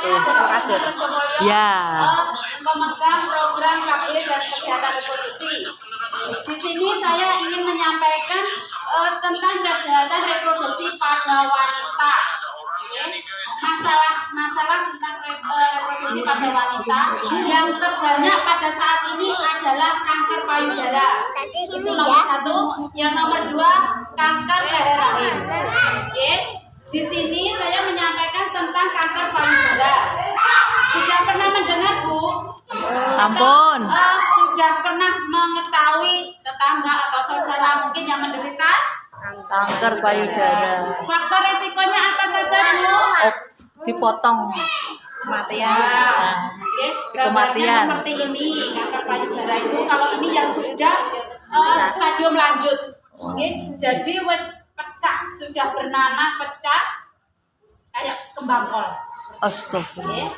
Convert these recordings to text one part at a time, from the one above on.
Terima kasih. Ya. Pemegang program KB dan kesehatan reproduksi. Di sini saya ingin menyampaikan tentang kesehatan reproduksi pada wanita. Masalah tentang reproduksi pada wanita yang terbanyak pada saat ini adalah kanker payudara. Itu nomor 1. Yang nomor 2 kanker leher rahim. Di sini saya menyampaikan tentang kanker payudara. Sudah pernah mendengar, Bu? Ampun. Sudah pernah mengetahui tetangga atau saudara mungkin yang menderita Kanker payudara. faktor resikonya apa saja, Bu? Dipotong kematian. Kematian seperti ini. Kanker payudara itu kalau ini yang sudah stadium lanjut. Jadi wes pecah, sudah bernanah pecah kayak kembang kol. Astagfirullah.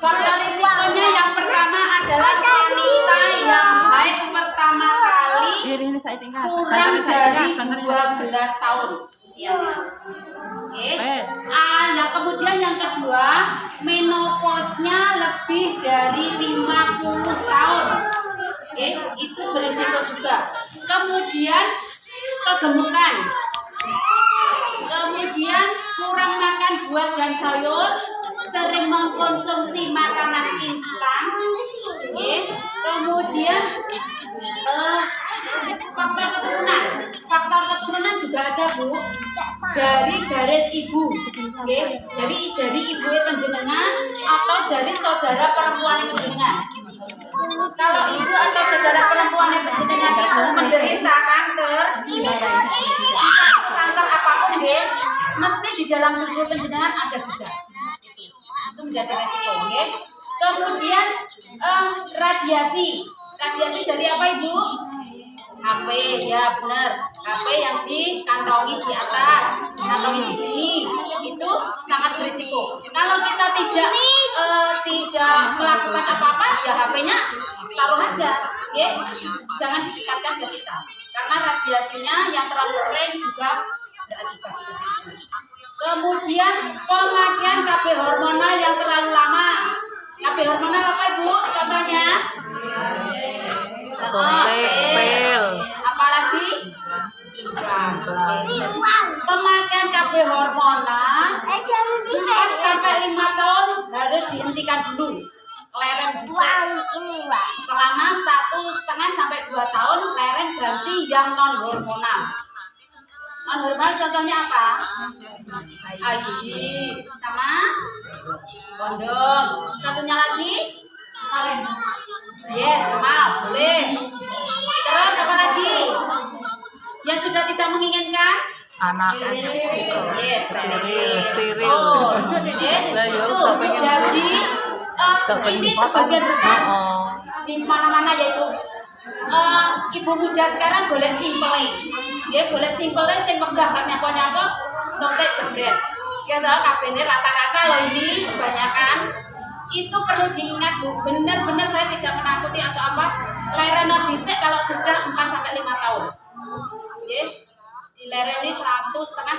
Faktor risikonya yang pertama adalah wanita yang haid pertama kali kurang dari 12 tahun usianya. Yang kemudian yang kedua, menopause-nya lebih dari 50 tahun. Itu berisiko juga. Kemudian kegemukan. Kemudian kurang makan buah dan sayur, sering mengkonsumsi makanan instan. Kemudian faktor keturunan juga ada, Bu, dari garis ibu, dari ibu penjenengan atau dari saudara perempuan penjenengan. Kalau ibu atau saudara perempuan penjenengan itu menderita kanker apapun, mesti di dalam tubuh penjenengan ada juga. Itu menjadi resiko. Kemudian radiasi dari apa, Ibu? HP, ya benar. HP yang dikantongi di atas, kantongi di sini, itu sangat berisiko. Kalau kita tidak melakukan apa-apa, ya HP-nya taruh aja, jangan didekatkan ke kita, karena radiasinya yang terlalu sering juga berakibat seperti itu. Kemudian pemakaian KB hormonal yang terlalu lama. KB hormonal apa, Ibu? Contohnya? Pil. Apalagi? Pemakaian KB hormonal 4-5 tahun harus dihentikan dulu. Lereng selama 1,5 sampai 2 tahun lereng ganti yang non hormonal. Non hormonal contohnya apa? IUD sama kondom. Satunya lagi? Yes, maaf, boleh. Terus apa lagi? Yang sudah tidak menginginkan? Anak. Yes, Steril. Oh, jadi ini sebagian besar di mana-mana, yaitu ibu muda sekarang golek simple. Golek simple sing megah gak nyapa-nyapa sontek jebret. Kabehnya rata-rata loh, ini kebanyakan. Itu perlu diingat, Bu. Benar-benar saya tidak menakuti atau apa. Lerena dhisik kalau sudah 4-5 tahun. Dilereni 1,5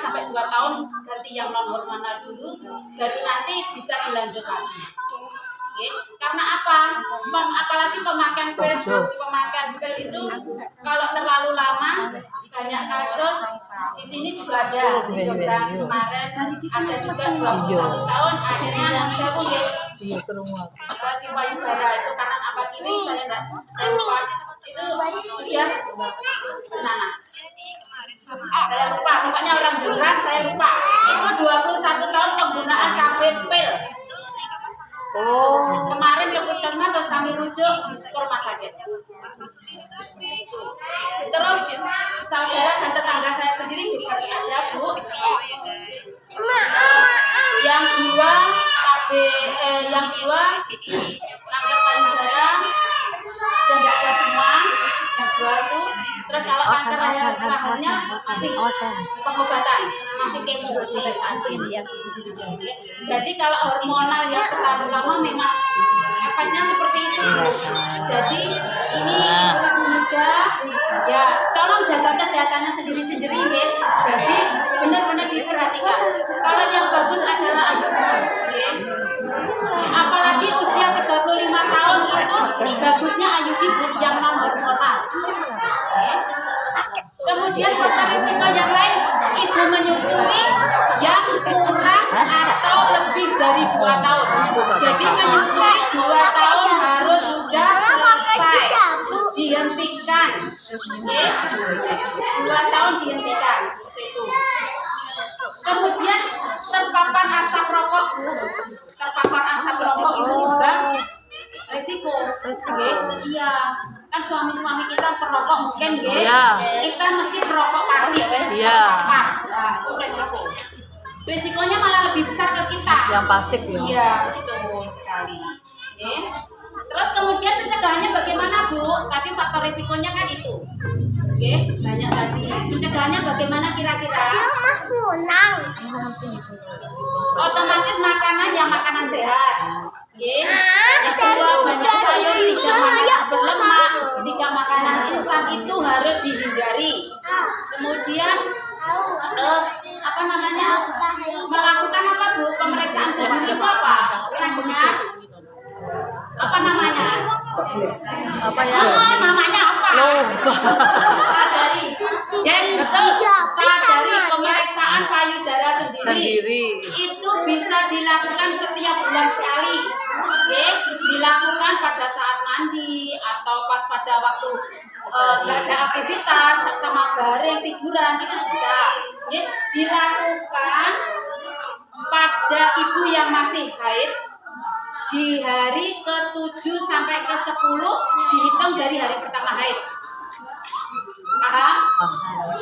sampai 2 tahun ganti yang non hormonal dulu, baru nanti bisa dilanjut lagi. Karena apa? Apalagi pemakaian pil itu kalau terlalu lama, banyak kasus. Di sini juga ada di Jombang kemarin ada juga 21 tahun akhirnya non-sewu di payudara itu kanan apa kiri saya lupa, itu sudah bernanah. Saya lupa, pokoknya orang Jombang saya lupa. Itu 21 tahun penggunaan KB pil. Kemarin ke puskesmas terus kami rujuk ke rumah sakit. Terus saudara dan tetangga saya sendiri juga ada, Bu. Yang dua kanker payudara dan ada semua. Yang dua itu. Terus kalau kanker rahimnya masih pengobatan, masih kemo sampai saat ini ya. Jadi kalau hormonal yang terlalu lama memang efeknya seperti itu. Jadi ini ibu muda ya tolong jaga kesehatannya sendiri-sendiri ya. Jadi benar-benar diperhatikan. Kalau yang bagus adalah IUD. faktor risiko yang lain, ibu menyusui yang kurang atau lebih dari 2 tahun. Jadi menyusui 2 tahun harus sudah selesai, dihentikan. Oke, 2 tahun dihentikan. Seperti itu. Kemudian terpapar asap rokok, Bu. Terpapar asap rokok itu juga risiko. Oke, iya. Kan suami-suami kita perokok mungkin, nggih. Iya. Kita mesti perokok pasif. Iya. Terpapar. Nah, itu risiko. Risikonya malah lebih besar ke kita. Yang pasif ya. Iya, betul sekali. Oke. Terus kemudian pencegahannya bagaimana, Bu? Tadi faktor risikonya kan itu. Oke, banyak tadi. Pencegahannya bagaimana kira-kira? Otomatis makanan yang makanan sehat. Oke. Yang kedua, banyak sayur, tidak makanan berlemak, tidak makanan instan itu harus dihindari. Kemudian apa namanya? Melakukan apa, Bu? Pemeriksaan sehat itu apa? Pernah dengar? Apa namanya? Apa ya? Oh, namanya apa? Lupa. Sadari. Yes, betul. Sadari pemeriksaan payudara Sendiri. itu bisa dilakukan setiap bulan sekali. Oke, dilakukan pada saat mandi atau pas pada waktu nggak ada aktivitas sama bareng tiduran itu bisa. Oke, dilakukan pada ibu yang masih haid di hari ke-7 sampai ke-10 dihitung dari hari pertama haid. Paham?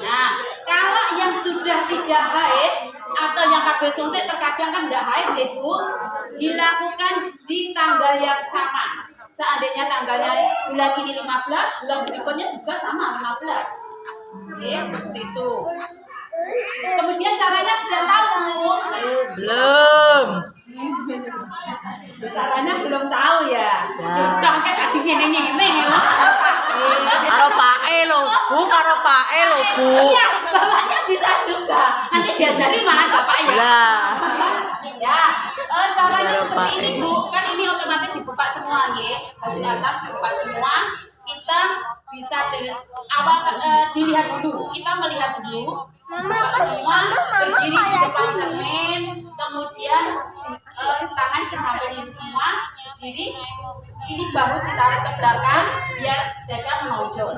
Nah, kalau yang sudah tidak haid atau yang KB suntik terkadang kan nggak haid, Ibu, dilakukan di tanggal yang sama. Seandainya tanggalnya bulan ini 15, bulan berikutnya juga sama 15. Oke, seperti itu. Kemudian caranya sudah tahu, Bu? Belum. Caranya belum tahu ya. Sudah kan tadi ngene-ngene ya. Karo Pak E lho, Bu, karo Pak E lho, Bu. Iya, bapaknya bisa juga. Nanti diajari malah bapak ya. Lah. Ya, caranya Karo Pak seperti ini, E. Bu. Kan ini otomatis dibuka semua nggih. Baju atas dibuka semua. Kita bisa awal dilihat dulu. Kita melihat dulu. Buka semua, berdiri di depan cermin, kemudian tangan ke samping ini semua, berdiri, ini bahu ditarik ke belakang biar dada menonjol.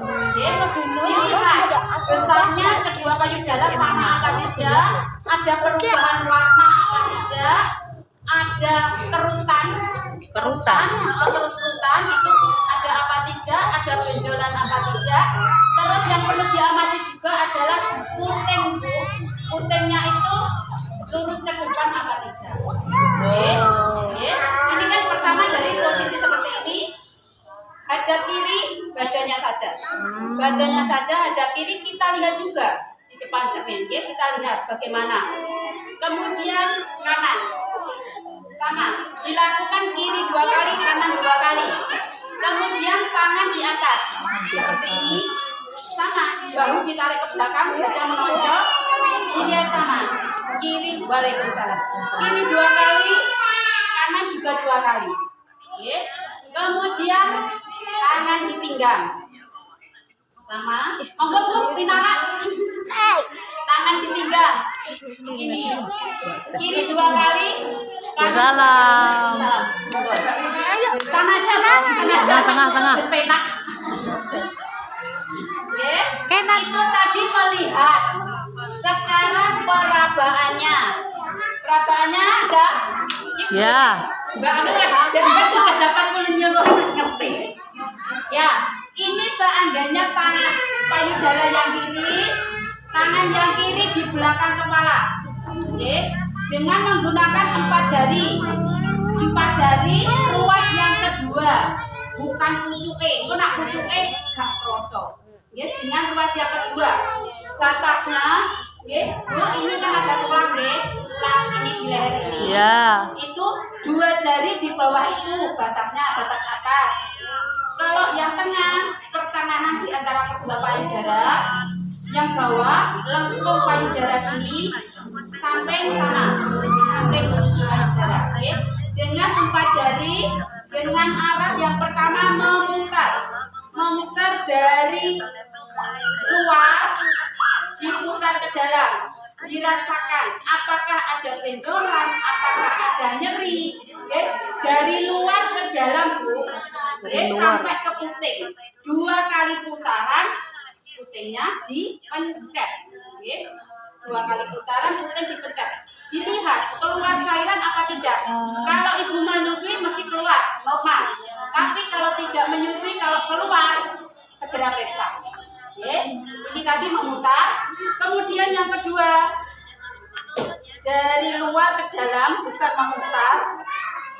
Dilihat besarnya kedua payudara sama apa tidak, ada perubahan warna apa tidak, ada kerutan itu ada apa tidak, ada benjolan apa tidak. Terus yang perlu diamati juga adalah puting, Bu. Putingnya itu lurus ke depan apa tidak. Oke. Ini kan pertama dari posisi seperti ini. Hadap kiri badannya saja. Badannya saja hadap kiri, kita lihat juga di depan cermin. Ya, kita lihat bagaimana. Kemudian kanan. Sama, dilakukan kiri 2 kali, kanan 2 kali. Kemudian tangan di atas seperti ini. Sama, bahu ditarik ke belakang, dada menonjol. Dilihat sama, kiri, waalaikumsalam. Kiri 2 kali, kanan juga 2 kali. Oke. Kemudian tangan di pinggang. Sama, monggo Bu, pinara. Tangan di pinggang. Ini kiri 2 kali, kanan Salam. sana aja, sana aja. Tengah. Berpenak. Oke, itu tadi melihat. Sekarang perabaannya. Perabaannya ada. Ya. Mbak Anu Mas sudah dapat menyuluh Mas ngerti. Ya, ini seandainya tangan payudara yang kiri, tangan yang kiri di belakang kepala. Oke, dengan menggunakan 4 jari. 4 jari ruas yang kedua, bukan pucuke. Itu nak pucuke gak kroso. Ya, dengan ruas yang kedua. Batasnya, ya, ini kan ada tulang deh. Tulang ini di leher ini. Ya. Itu 2 jari di bawah itu batasnya, batas atas. Kalau yang tengah, pertengahan di antara kedua payudara, yang bawah lengkung payudara sini sampai sana, sampai payudara. Okay. Dengan 4 jari, dengan arah yang pertama memutar dari luar diputar ke dalam, dirasakan apakah ada benjolan, apakah ada nyeri, ya. Dari luar ke dalam Bu, ya, sampai ke puting. 2 kali putaran, putingnya dipencet, ya. 2 kali putaran, puting dipencet. Dilihat keluar cairan apa tidak. Kalau ibu menyusui mesti keluar normal. Tapi kalau tidak menyusui, kalau keluar segera periksa. Ya, ini tadi memutar. Kemudian yang kedua, dari luar ke dalam, bukan memutar.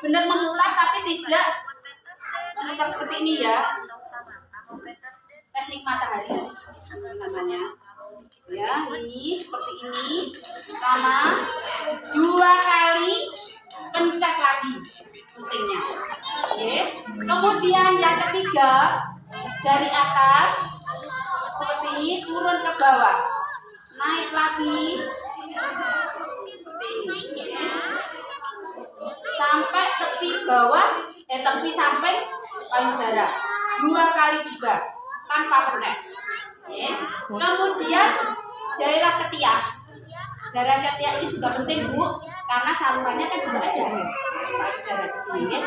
Benar memutar tapi tidak memutar seperti ini ya. Teknik matahari namanya. Ya, ini seperti ini. Sama 2 kali pencet lagi putingnya. Oke. Kemudian yang ketiga, dari atas seperti ini turun ke bawah, naik lagi seperti ini sampai tepi bawah, tepi samping payudara. 2 kali juga tanpa pencet. Oke. Kemudian daerah ketiak. Daerah ketiak ini juga penting Bu, karena salurannya kan juga ada payudara di sini. Ya.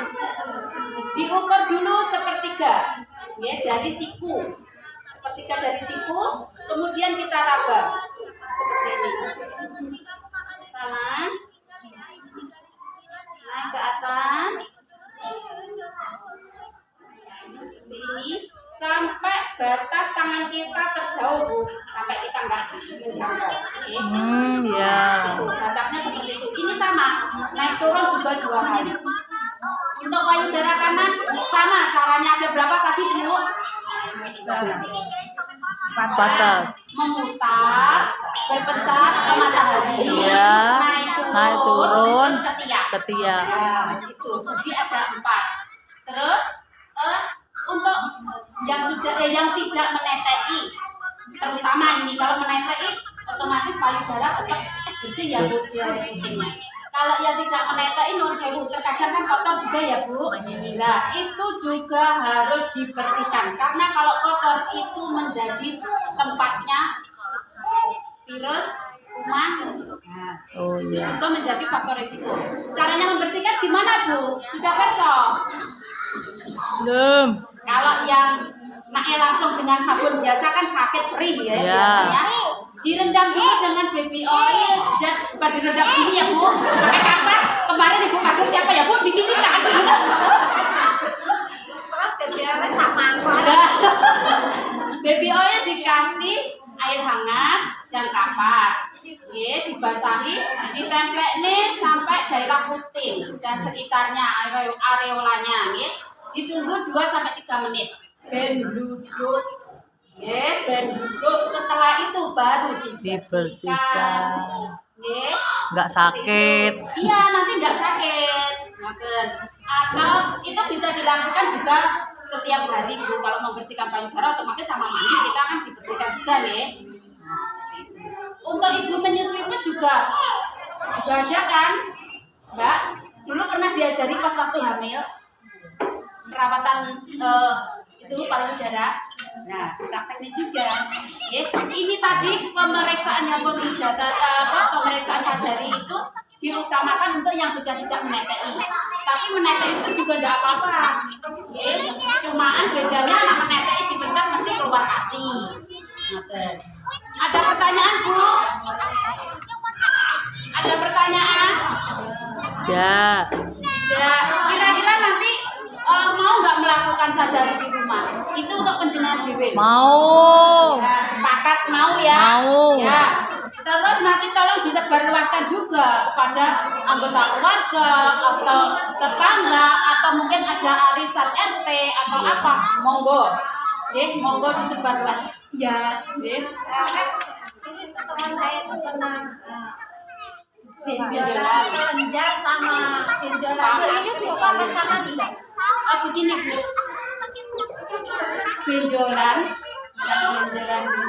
Diukur dulu sepertiga, ya, dari siku. Sepertiga dari siku, kemudian kita raba seperti ini. Sama. Naik ke atas. Seperti ini. Sampai batas tangan kita terjauh Bu, sampai kita nggak menjangkau. Oke. Ya. Batasnya seperti itu. Ini sama, naik turun juga 2 kali. Untuk payudara kanan sama caranya, ada berapa tadi Bu? Batas. Memutar, berpencar ke matahari, Iya. Naik turun, terus ketiak. ketiak. Nah, itu. Jadi ada 4. Terus untuk yang yang tidak menetei, terutama ini kalau menetei otomatis payudara tetap bersih ya Bu, dari putingnya. Kalau yang tidak menetei non sewu, terkadang kan kotor juga ya Bu. Nah, itu juga harus dibersihkan karena kalau kotor itu menjadi tempatnya virus, kuman. Nah, Oh itu iya. juga menjadi faktor risiko. Caranya membersihkan gimana Bu? Sudah besok. Belum. Kalau yang langsung dengan sabun biasa kan sakit perih ya, Ya. biasanya. Direndam dulu dengan baby oil, bukan direndam ini ya Bu. Pakai kapas. Kemarin Ibu kado siapa ya Bu? Digini kan. Terus baby oil sama baby oil dikasih air hangat dan kapas. Ya, dibasahi, ditempel nih sampai daerah puting dan sekitarnya areolanya, ya. Ditunggu 2-3 menit. Ben duduk. Ya, ben duduk. Setelah itu baru dibersihkan. Ya. Nggak sakit. Iya, nanti nggak sakit. Atau itu bisa dilakukan juga setiap hari Bu. Kalau membersihkan payudara otomatis sama mandi kita akan dibersihkan juga nih. Untuk ibu menyusui pun juga ada kan, Mbak? Dulu pernah diajari pas waktu hamil perawatan itu payudara. Nah, prakteknya juga. Ya, ini tadi pemeriksaan yang pemeriksaan sadari itu diutamakan untuk yang sudah tidak menetei. Tapi menetei itu juga tidak apa-apa. Ya, cumaan bedanya anak menetei dipencet mesti keluar ASI. Ada pertanyaan Bu? Ada pertanyaan? Ya. Ya, kira-kira nanti mau nggak melakukan sadari di rumah? Itu untuk penjenengan dewe. Mau. Ya, sepakat mau ya? Mau. Ya. Terus nanti tolong disebarluaskan juga kepada anggota keluarga atau tetangga atau mungkin ada arisan RT atau apa, monggo. Monggo disebarluaskan. Ya, Teman saya itu pernah benjolan. kelenjar sama benjolan. Bu, ini suka apa sama tidak? Begini Bu, benjolan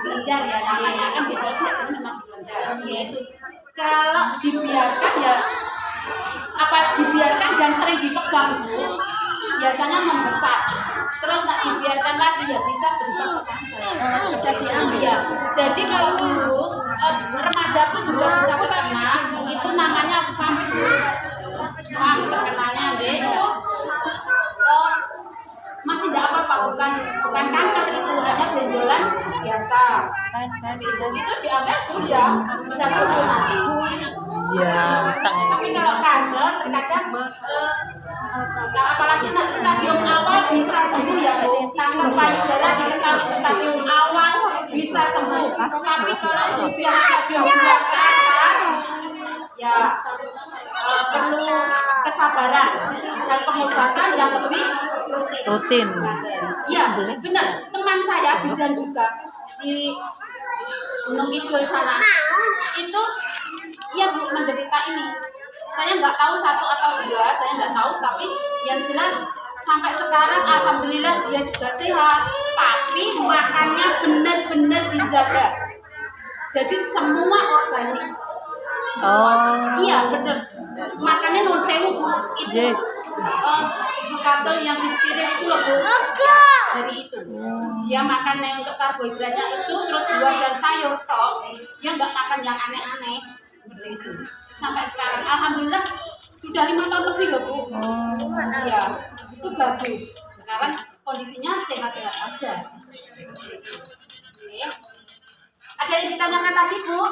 kelenjar ya, namanya kan benjolan biasanya memang kelenjar. Yaitu kalau dibiarkan ya, dibiarkan dan sering dipegang Bu, ya biasanya membesar. Terus nak dibiarkan lagi ya bisa berubah ke kanker. Sudah diambil ya. Jadi kalau dulu remaja pun juga bisa terkena, itu namanya FAM. FAM terkenanya deh. Masih tidak apa-apa, bukan kanker itu, hanya benjolan biasa. Itu diambil sudah bisa sembuh nanti. Ya, Tapi kalau kanker terkadang apalagi nak stadium awal bisa sembuh ya Bu. Kanker payudara diketahui stadium awal bisa sembuh. Tapi kalau sudah stadium 2 ke atas ya perlu kesabaran dan pengobatan yang lebih rutin. Iya, benar. Teman saya bidan juga di Gunung Kidul sana. Itu ia menderita ini. Saya nggak tahu 1 atau 2, saya nggak tahu. Tapi yang jelas sampai sekarang alhamdulillah dia juga sehat. Tapi makannya benar-benar dijaga. Jadi semua organik. Iya benar. Makannya non sewu Bu. Itu bukatul yang distirim itu loh Bu. Dari itu dia makannya untuk karbohidratnya itu terus buah dan sayur tok, dia nggak makan yang aneh-aneh seperti itu sampai sekarang alhamdulillah sudah 5 tahun lebih loh Bu. Ya itu bagus, sekarang kondisinya sehat-sehat aja. Oke. Ada yang ditanyakan lagi Bu?